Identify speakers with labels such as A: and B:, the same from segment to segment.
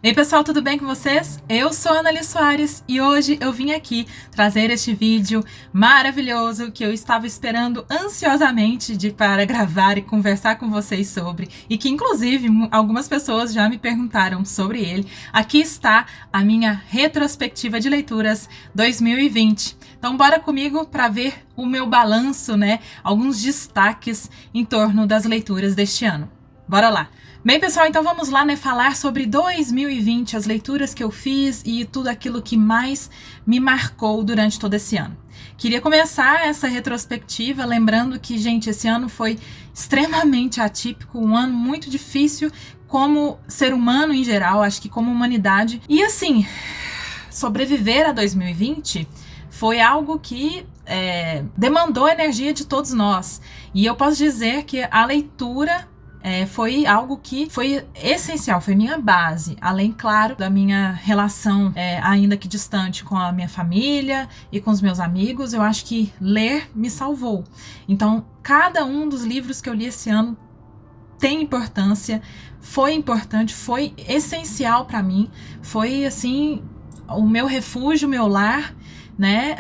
A: Ei pessoal, tudo bem com vocês? Eu sou a Annali Soares e hoje eu vim aqui trazer este vídeo maravilhoso que eu estava esperando ansiosamente para gravar e conversar com vocês sobre, e que inclusive algumas pessoas já me perguntaram sobre ele. Aqui está a minha retrospectiva de leituras 2020. Então bora comigo para ver o meu balanço, né? Alguns destaques em torno das leituras deste ano. Bora lá! Bem, pessoal, então vamos lá, né, falar sobre 2020, as leituras que eu fiz e tudo aquilo que mais me marcou durante todo esse ano. Queria começar essa retrospectiva lembrando que, gente, esse ano foi extremamente atípico, um ano muito difícil como ser humano em geral, acho que como humanidade. E assim, sobreviver a 2020 foi algo que demandou energia de todos nós. E eu posso dizer que a leitura foi algo que foi essencial, foi minha base, além, claro, da minha relação, ainda que distante, com a minha família e com os meus amigos. Eu acho que ler me salvou. Então, cada um dos livros que eu li esse ano tem importância, foi importante, foi essencial para mim, foi, assim, o meu refúgio, o meu lar, né,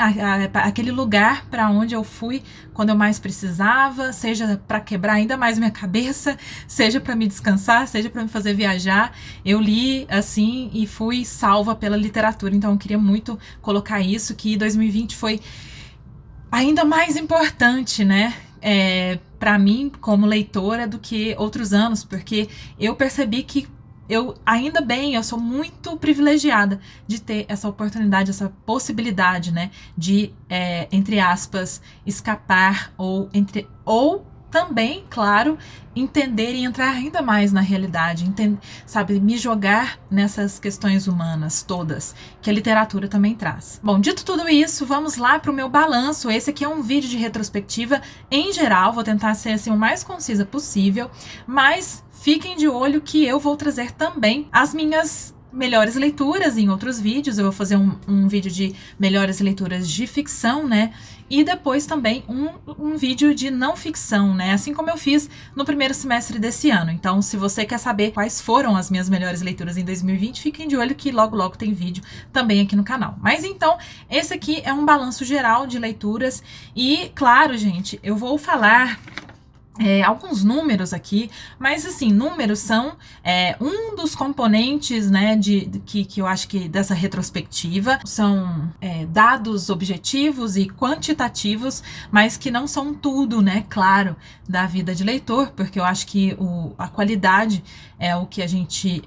A: aquele lugar para onde eu fui quando eu mais precisava, seja para quebrar ainda mais minha cabeça, seja para me descansar, seja para me fazer viajar. Eu li assim e fui salva pela literatura. Então eu queria muito colocar isso, que 2020 foi ainda mais importante, né, para mim como leitora do que outros anos, porque eu percebi que ainda bem, eu sou muito privilegiada de ter essa oportunidade, essa possibilidade, né, de, entre aspas, escapar ou também, claro, entender e entrar ainda mais na realidade, sabe, me jogar nessas questões humanas todas, que a literatura também traz. Bom, dito tudo isso, vamos lá para o meu balanço. Esse aqui é um vídeo de retrospectiva em geral, vou tentar ser assim o mais concisa possível, mas fiquem de olho que eu vou trazer também as minhas melhores leituras em outros vídeos. Eu vou fazer um vídeo de melhores leituras de ficção, né? E depois também um vídeo de não ficção, né? Assim como eu fiz no primeiro semestre desse ano. Então, se você quer saber quais foram as minhas melhores leituras em 2020, fiquem de olho que logo logo tem vídeo também aqui no canal. Mas então, esse aqui é um balanço geral de leituras. E, claro, gente, eu vou falar alguns números aqui, mas assim, números são um dos componentes, né, que eu acho que dessa retrospectiva. São dados objetivos e quantitativos, mas que não são tudo, né, claro, da vida de leitor, porque eu acho que a qualidade é o que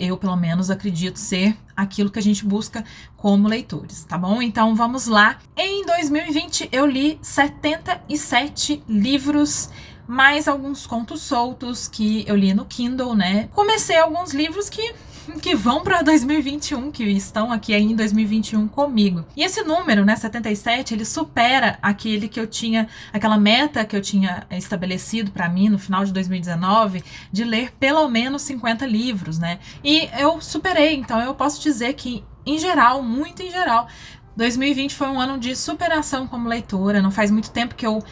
A: eu pelo menos acredito ser aquilo que a gente busca como leitores, tá bom? Então vamos lá. Em 2020 eu li 77 livros, mais alguns contos soltos que eu li no Kindle, né? Comecei alguns livros que vão para 2021, que estão aqui aí em 2021 comigo. E esse número, né, 77, ele supera aquele que eu tinha, aquela meta que eu tinha estabelecido para mim no final de 2019, de ler pelo menos 50 livros, né? E eu superei, então eu posso dizer que, em geral, muito em geral, 2020 foi um ano de superação como leitora. Não faz muito tempo que eu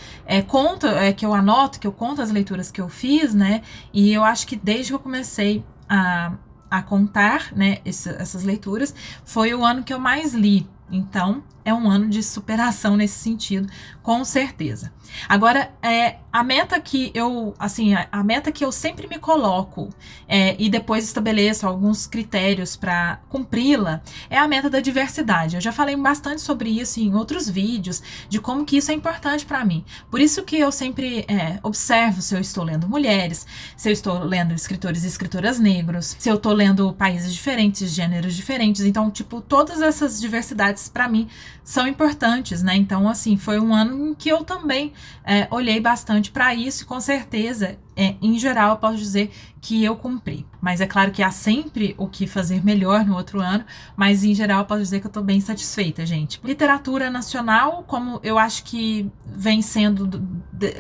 A: que eu anoto, que eu conto as leituras que eu fiz, né? E eu acho que desde que eu comecei a contar, né, essas leituras, foi o ano que eu mais li. Então, é um ano de superação nesse sentido, com certeza. Agora, a meta que eu sempre me coloco e depois estabeleço alguns critérios para cumpri-la, é a meta da diversidade. Eu já falei bastante sobre isso em outros vídeos, de como que isso é importante para mim. Por isso que eu sempre observo se eu estou lendo mulheres, se eu estou lendo escritores e escritoras negros, se eu estou lendo países diferentes, gêneros diferentes. Então, tipo, todas essas diversidades para mim são importantes, né? Então, assim, foi um ano em que eu também olhei bastante para isso e, com certeza, em geral, eu posso dizer que eu cumpri. Mas é claro que há sempre o que fazer melhor no outro ano, mas em geral eu posso dizer que eu tô bem satisfeita, gente. Literatura nacional, como eu acho que vem sendo,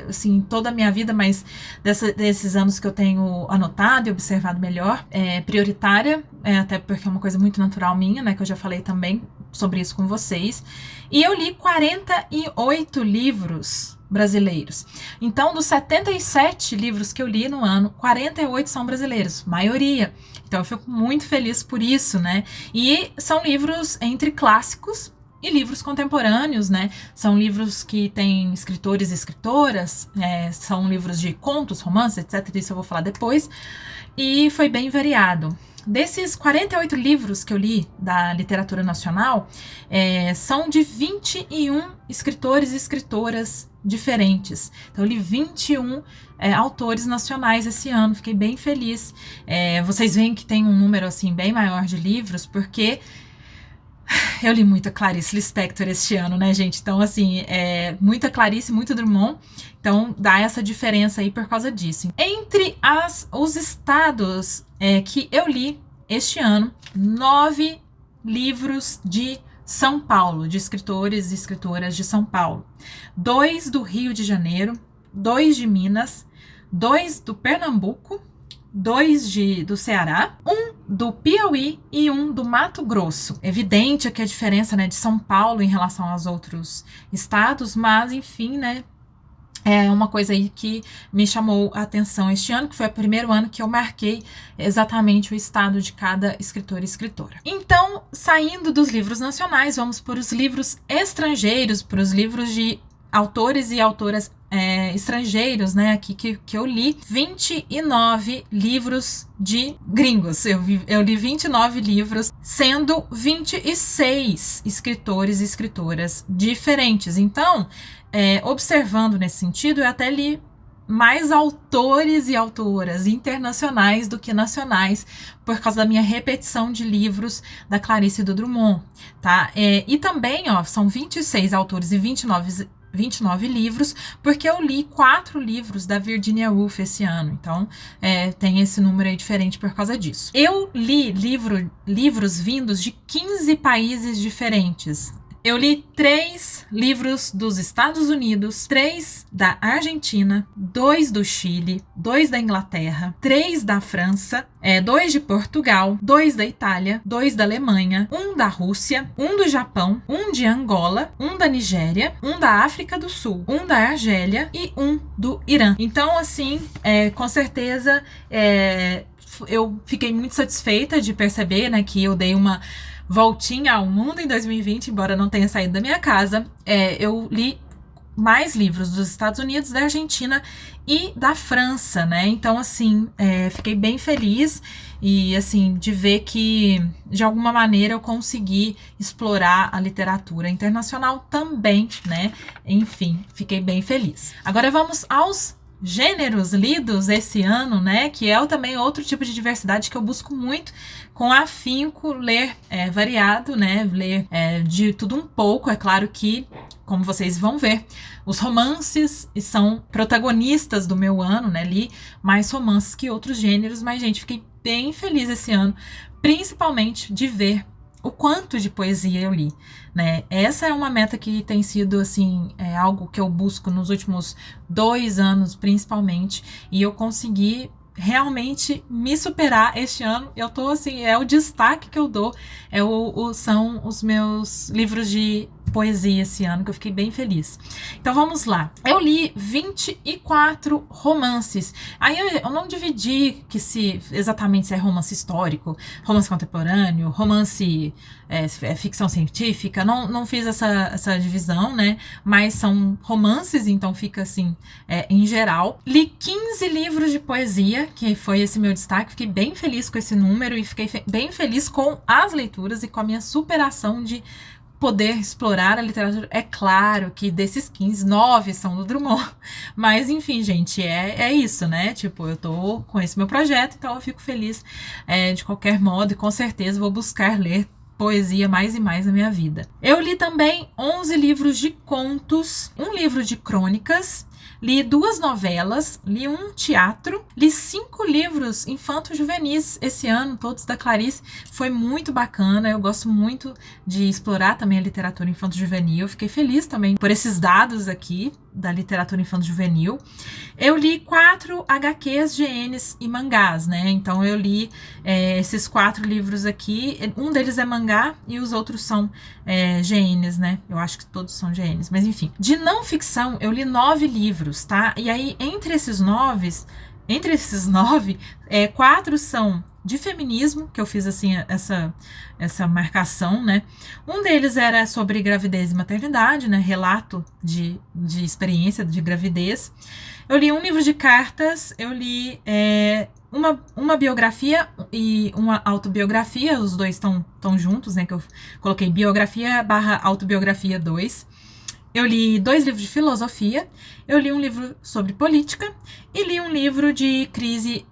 A: assim, toda a minha vida, mas desses anos que eu tenho anotado e observado melhor, prioritária, até porque é uma coisa muito natural minha, né, que eu já falei também, sobre isso com vocês. E eu li 48 livros brasileiros. Então, dos 77 livros que eu li no ano, 48 são brasileiros, maioria. Então, eu fico muito feliz por isso, né? E são livros entre clássicos e livros contemporâneos, né? São livros que têm escritores e escritoras, são livros de contos, romances, etc. Isso eu vou falar depois. E foi bem variado. Desses 48 livros que eu li da literatura nacional, são de 21 escritores e escritoras diferentes. Então, eu li 21 autores nacionais esse ano, fiquei bem feliz. Vocês veem que tem um número assim bem maior de livros, porque eu li muita Clarice Lispector este ano, né, gente? Então, assim, muita Clarice, muito Drummond. Então, dá essa diferença aí por causa disso. Entre os estados que eu li este ano, 9 livros de São Paulo, de escritores e escritoras de São Paulo. 2 do Rio de Janeiro, 2 de Minas, 2 do Pernambuco, 2 do Ceará, 1 do Piauí e 1 do Mato Grosso. Evidente aqui a diferença, né, de São Paulo em relação aos outros estados, mas enfim, né, é uma coisa aí que me chamou a atenção este ano, que foi o primeiro ano que eu marquei exatamente o estado de cada escritor e escritora. Então, saindo dos livros nacionais, vamos para os livros estrangeiros, para os livros de autores e autoras estrangeiros, né, aqui que eu li 29 livros de gringos. Eu li 29 livros, sendo 26 escritores e escritoras diferentes. Então, observando nesse sentido, eu até li mais autores e autoras internacionais do que nacionais, por causa da minha repetição de livros da Clarice e do Drummond, tá? E também, ó, são 26 autores e 29 livros, porque eu li 4 livros da Virginia Woolf esse ano. Então, tem esse número aí diferente por causa disso. Eu li livros vindos de 15 países diferentes. Eu li 3 livros dos Estados Unidos, 3 da Argentina, 2 do Chile, 2 da Inglaterra, 3 da França, 2 de Portugal, 2 da Itália, 2 da Alemanha, 1 da Rússia, 1 do Japão, 1 de Angola, 1 da Nigéria, 1 da África do Sul, 1 da Argélia e 1 do Irã. Então, assim, com certeza, eu fiquei muito satisfeita de perceber, né, que eu dei uma voltinha ao mundo em 2020, embora não tenha saído da minha casa. Eu li mais livros dos Estados Unidos, da Argentina e da França, né? Então, assim, fiquei bem feliz e, assim, de ver que, de alguma maneira, eu consegui explorar a literatura internacional também, né? Enfim, fiquei bem feliz. Agora vamos aos gêneros lidos esse ano, né, que é também outro tipo de diversidade que eu busco muito, com afinco, ler variado, né, ler de tudo um pouco. É claro que, como vocês vão ver, os romances são protagonistas do meu ano, né, li mais romances que outros gêneros, mas, gente, fiquei bem feliz esse ano, principalmente de ver o quanto de poesia eu li, né? Essa é uma meta que tem sido, assim, algo que eu busco nos últimos 2 anos, principalmente, e eu consegui realmente me superar este ano. Eu tô, assim, o destaque que eu dou, são os meus livros de poesia esse ano, que eu fiquei bem feliz. Então vamos lá. Eu li 24 romances. Aí eu não dividi exatamente se é romance histórico, romance contemporâneo, romance ficção científica. Não fiz essa divisão, né? Mas são romances, então fica assim, em geral. Li 15 livros de poesia, que foi esse meu destaque. Fiquei bem feliz com esse número e fiquei bem feliz com as leituras e com a minha superação de poder explorar a literatura. É claro que desses 15, 9 são do Drummond, mas enfim, gente, é isso, né? Tipo, eu tô com esse meu projeto, então eu fico feliz de qualquer modo, e com certeza vou buscar ler poesia mais e mais na minha vida. Eu li também 11 livros de contos, 1 livro de crônicas, li 2 novelas, li 1 teatro, li 5 livros infanto-juvenis esse ano, todos da Clarice. Foi muito bacana, eu gosto muito de explorar também a literatura infanto-juvenil. Fiquei feliz também por esses dados aqui, da literatura infanto-juvenil. Eu li 4 HQs, GNs e mangás, né? Então eu li esses 4 livros aqui. Um deles é mangá e os outros são GNs, né? Eu acho que todos são GNs, mas enfim. De não ficção, eu li 9 livros, tá? E aí, entre esses 9, 4 são de feminismo, que eu fiz assim essa marcação, né? Um deles era sobre gravidez e maternidade, né? Relato de experiência de gravidez. Eu li um livro de cartas, eu li uma biografia e uma autobiografia, os dois estão juntos, né? Que eu coloquei biografia / autobiografia 2. Eu li 2 livros de filosofia, eu li um livro sobre política e li um livro de crise.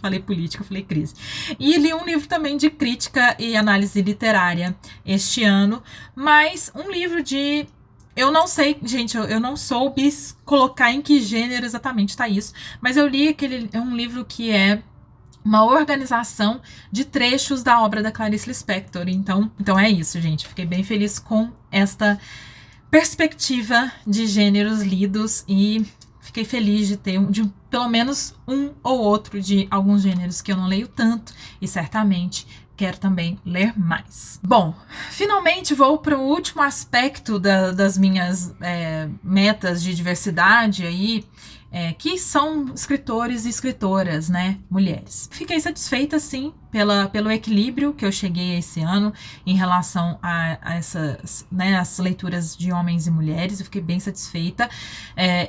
A: Falei política, falei crise. E li um livro também de crítica e análise literária este ano, mas um livro de... Eu não sei, gente, eu não soube colocar em que gênero exatamente tá isso, mas eu li um livro que é uma organização de trechos da obra da Clarice Lispector. Então é isso, gente. Fiquei bem feliz com esta perspectiva de gêneros lidos e fiquei feliz de ter pelo menos um ou outro de alguns gêneros que eu não leio tanto e certamente quero também ler mais. Bom, finalmente vou para o último aspecto das minhas metas de diversidade aí, que são escritores e escritoras, né, mulheres. Fiquei satisfeita, sim, pelo equilíbrio que eu cheguei esse ano em relação a essas, né, as leituras de homens e mulheres. Eu fiquei bem satisfeita.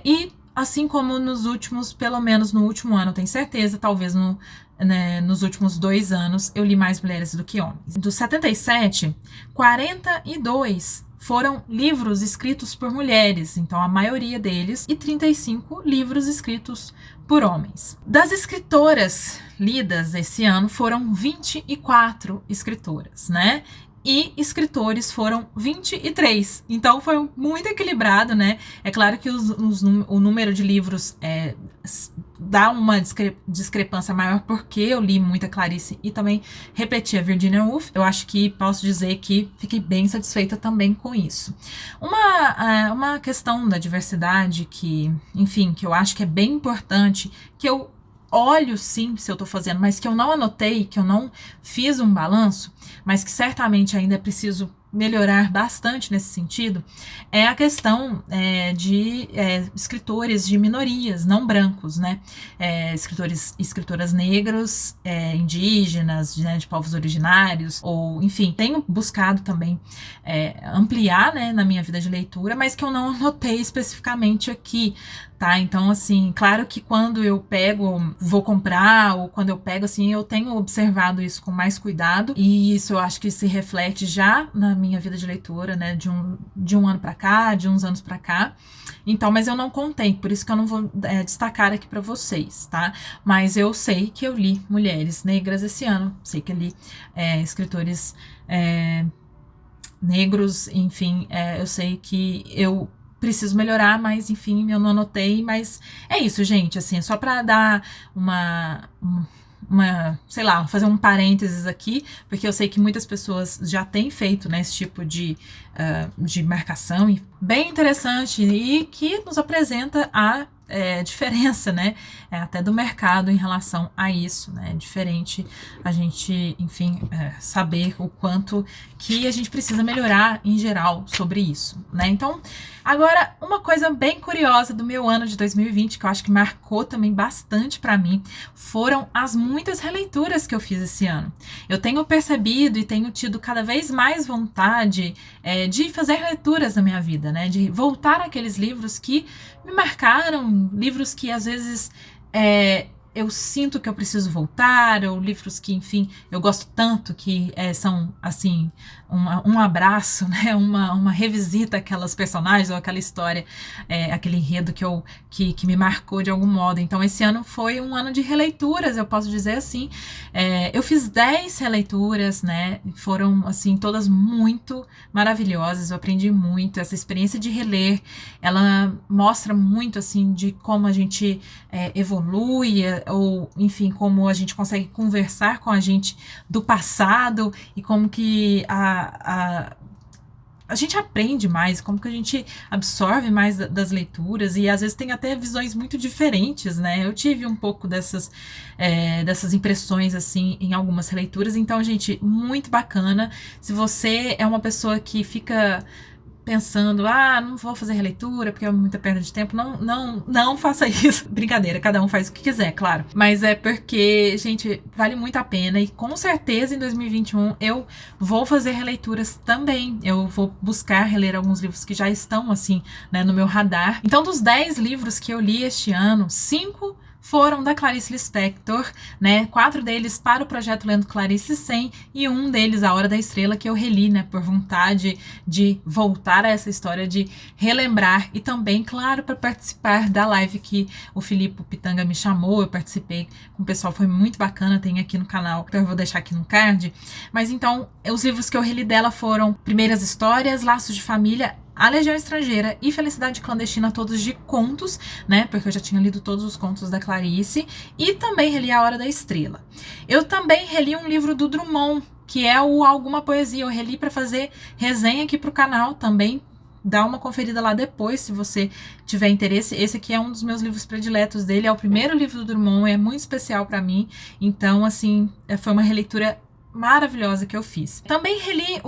A: E assim como nos últimos, pelo menos no último ano, tenho certeza, talvez nos últimos 2 anos, eu li mais mulheres do que homens. Dos 77, 42 foram livros escritos por mulheres, então a maioria deles, e 35 livros escritos por homens. Das escritoras lidas esse ano, foram 24 escritoras, né? E escritores foram 23. Então foi muito equilibrado, né? É claro que o número de livros dá uma discrepância maior, porque eu li muita Clarice e também repeti a Virginia Woolf. Eu acho que posso dizer que fiquei bem satisfeita também com isso. Uma questão da diversidade que, enfim, que eu acho que é bem importante, que eu olho sim se eu tô fazendo, mas que eu não anotei, que eu não fiz um balanço, mas que certamente ainda é preciso melhorar bastante nesse sentido, é a questão de escritores de minorias, não brancos, né? Escritores e escritoras negros, indígenas, né, de povos originários, ou enfim, tenho buscado também ampliar, né, na minha vida de leitura, mas que eu não anotei especificamente aqui, tá? Então, assim, claro que quando eu vou comprar, ou quando eu pego, assim, eu tenho observado isso com mais cuidado, e isso eu acho que se reflete já na minha vida de leitura, né, de um ano pra cá, de uns anos pra cá. Então, mas eu não contei, por isso que eu não vou destacar aqui pra vocês, tá? Mas eu sei que eu li mulheres negras esse ano, sei que eu li escritores negros, enfim, eu sei que eu preciso melhorar, mas enfim, eu não anotei, mas é isso, gente, assim, só pra dar sei lá, fazer um parênteses aqui, porque eu sei que muitas pessoas já têm feito, né, esse tipo de marcação, e bem interessante, e que nos apresenta a diferença, né, até do mercado em relação a isso, né, é diferente a gente, enfim, saber o quanto que a gente precisa melhorar em geral sobre isso, né. Então, agora, uma coisa bem curiosa do meu ano de 2020, que eu acho que marcou também bastante pra mim, foram as muitas releituras que eu fiz esse ano. Eu tenho percebido e tenho tido cada vez mais vontade de fazer leituras na minha vida, né, de voltar àqueles livros que me marcaram, livros que às vezes eu sinto que eu preciso voltar, ou livros que, enfim, eu gosto tanto, que são, assim, um abraço, né, uma revisita àquelas personagens, ou aquela história, aquele enredo que me marcou de algum modo. Então, esse ano foi um ano de releituras, eu posso dizer assim. Eu fiz 10 releituras, né, foram, assim, todas muito maravilhosas, eu aprendi muito. Essa experiência de reler, ela mostra muito, assim, de como a gente evolui, ou, enfim, como a gente consegue conversar com a gente do passado, e como que a gente aprende mais, como que a gente absorve mais das leituras e às vezes tem até visões muito diferentes, né? Eu tive um pouco dessas impressões, assim, em algumas leituras. Então, gente, muito bacana. Se você é uma pessoa que fica pensando, não vou fazer releitura porque é muita perda de tempo, não faça isso. Brincadeira, cada um faz o que quiser, claro. Mas é porque, gente, vale muito a pena e com certeza em 2021 eu vou fazer releituras também. Eu vou buscar reler alguns livros que já estão, assim, né, no meu radar. Então, dos 10 livros que eu li este ano, 5 foram da Clarice Lispector, né? 4 deles para o projeto Lendo Clarice 100 e um deles, A Hora da Estrela, que eu reli, né? Por vontade de voltar a essa história, de relembrar e também, claro, para participar da live que o Filipe Pitanga me chamou. Eu participei com o pessoal, foi muito bacana, tem aqui no canal, então eu vou deixar aqui no card. Mas então, os livros que eu reli dela foram Primeiras Histórias, Laços de Família, A Legião Estrangeira e Felicidade Clandestina, todos de contos, né? Porque eu já tinha lido todos os contos da Clarice. E também reli A Hora da Estrela. Eu também reli um livro do Drummond, que é o Alguma Poesia. Eu reli para fazer resenha aqui pro canal também. Dá uma conferida lá depois, se você tiver interesse. Esse aqui é um dos meus livros prediletos dele. É o primeiro livro do Drummond, é muito especial para mim. Então, assim, foi uma releitura maravilhosa que eu fiz. Também reli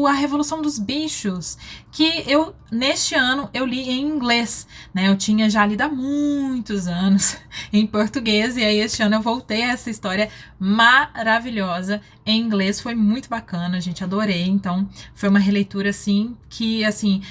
A: A Revolução dos Bichos, que neste ano, eu li em inglês, né? Eu tinha já lido há muitos anos em português, e aí este ano eu voltei a essa história maravilhosa em inglês. Foi muito bacana, gente, adorei. Então, foi uma releitura, assim, que, assim,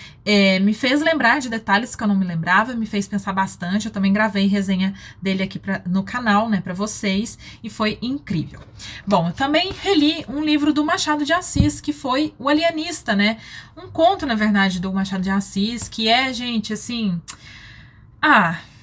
A: me fez lembrar de detalhes que eu não me lembrava, me fez pensar bastante. Eu também gravei resenha dele aqui no canal, né, pra vocês, e foi incrível. Bom, eu também reli um livro do Machado de Assis, que foi O Alienista, né? Um conto, na verdade, do Machado de Assis, que é, gente, assim...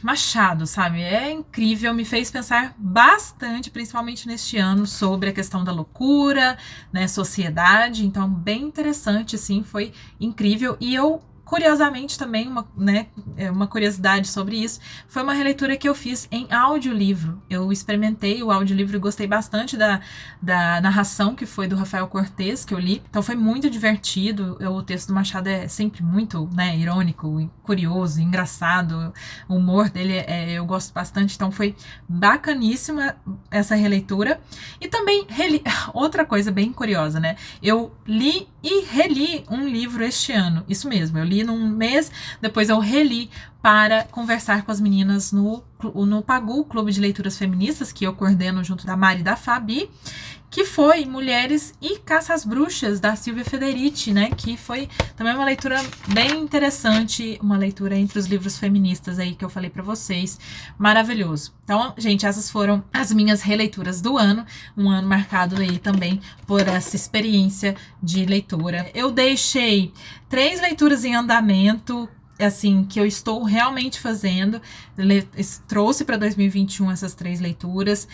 A: Machado, sabe? É incrível, me fez pensar bastante, principalmente neste ano, sobre a questão da loucura, né, sociedade. Então, bem interessante, assim, foi incrível. E eu, curiosamente, também, uma curiosidade sobre isso, foi uma releitura que eu fiz em audiolivro. Eu experimentei o audiolivro e gostei bastante da narração, que foi do Rafael Cortez, que eu li. Então foi muito divertido. O texto do Machado é sempre muito, né, irônico, curioso, engraçado. O humor dele eu gosto bastante, então foi bacaníssima essa releitura. E também reli outra coisa bem curiosa, né? Eu li e reli um livro este ano. Isso mesmo, eu li num mês, depois eu reli para conversar com as meninas no Pagu, Clube de Leituras Feministas, que eu coordeno junto da Mari e da Fabi, que foi Mulheres e Caça às Bruxas, da Silvia Federici, né? Que foi também uma leitura bem interessante, uma leitura entre os livros feministas aí que eu falei pra vocês. Maravilhoso. Então, gente, essas foram as minhas releituras do ano, um ano marcado aí também por essa experiência de leitura. Eu deixei 3 leituras em andamento, assim, que eu estou realmente fazendo. Trouxe para 2021 essas 3 leituras,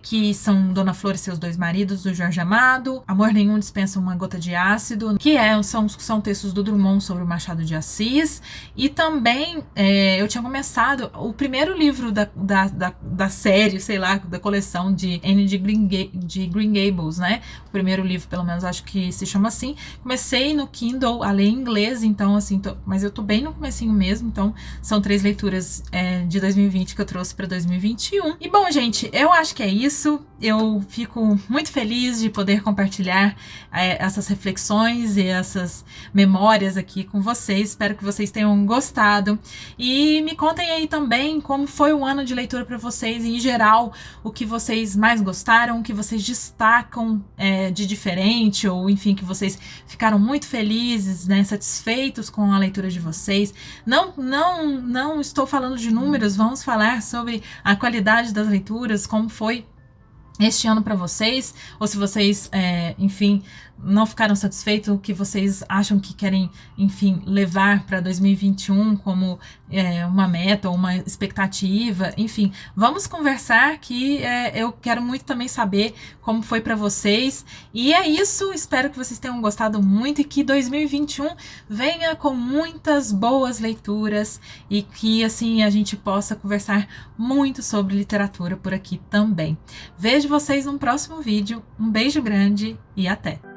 A: que são Dona Flor e Seus Dois Maridos, do Jorge Amado, Amor Nenhum Dispensa Uma Gota de Ácido, que são textos do Drummond sobre o Machado de Assis. E também eu tinha começado o primeiro livro da série, sei lá, da coleção de Anne de Green Gables, né? O primeiro livro, pelo menos, acho que se chama assim. Comecei no Kindle a ler em inglês, então, assim, mas eu tô bem no comecinho mesmo, então são 3 leituras de 2020 que eu trouxe para 2021. E bom, gente, eu acho que é isso. Eu fico muito feliz de poder compartilhar essas reflexões e essas memórias aqui com vocês. Espero que vocês tenham gostado. E me contem aí também como foi o ano de leitura para vocês, e em geral, o que vocês mais gostaram, o que vocês destacam de diferente, ou enfim, que vocês ficaram muito felizes, né, satisfeitos com a leitura de vocês. Não estou falando de números, vamos falar sobre a qualidade das leituras, como foi este ano para vocês, ou se vocês, enfim, não ficaram satisfeitos, o que vocês acham que querem, enfim, levar para 2021 como uma meta ou uma expectativa. Enfim, vamos conversar, que eu quero muito também saber como foi para vocês. E é isso, espero que vocês tenham gostado muito e que 2021 venha com muitas boas leituras e que, assim, a gente possa conversar muito sobre literatura por aqui também. Vejo vocês no próximo vídeo, um beijo grande e até!